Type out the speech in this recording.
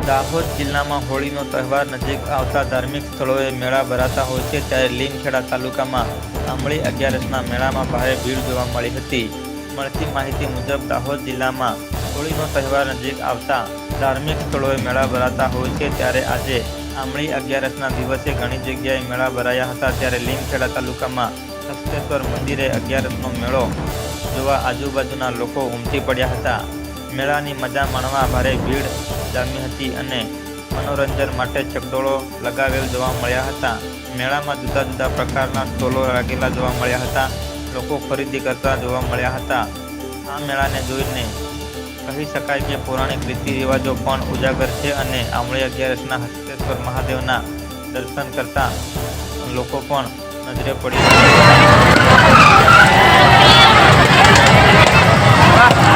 દાહોદ જિલ્લામાં હોળીનો તહેવાર નજીક આવતા ધાર્મિક સ્થળોએ મેળા ભરાતા હોય છે, ત્યારે લીમખેડા તાલુકામાં આંબળી અગિયારસના મેળામાં ભારે ભીડ જોવા મળી હતી. મળતી માહિતી મુજબ દાહોદ જિલ્લામાં હોળીનો તહેવાર નજીક આવતા ધાર્મિક સ્થળોએ મેળા ભરાતા હોય છે, ત્યારે આજે આંબળી અગિયારસના દિવસે ઘણી જગ્યાએ મેળા ભરાયા હતા. ત્યારે લીમખેડા તાલુકામાં હસ્તેશ્વર મંદિરે અગિયારસનો મેળો જોવા આજુબાજુના લોકો ઉમટી પડ્યા હતા. મેળાની મજા માણવા ભારે ભીડ જામી હતી અને મનોરંજન માટે ચકડોળો લગાવેલ જોવા મળ્યા હતા. મેળામાં જુદા જુદા પ્રકારના સ્ટોલો લાગેલા જોવા મળ્યા હતા. લોકો ખરીદી કરતા જોવા મળ્યા હતા. આ મેળાને જોઈને કહી શકાય કે પૌરાણિક રીતિ રિવાજો પણ ઉજાગર છે અને આંબળી અગિયારસના હસ્તેશ્વર મહાદેવના દર્શન કરતા લોકો પણ નજરે પડી રહ્યા છે.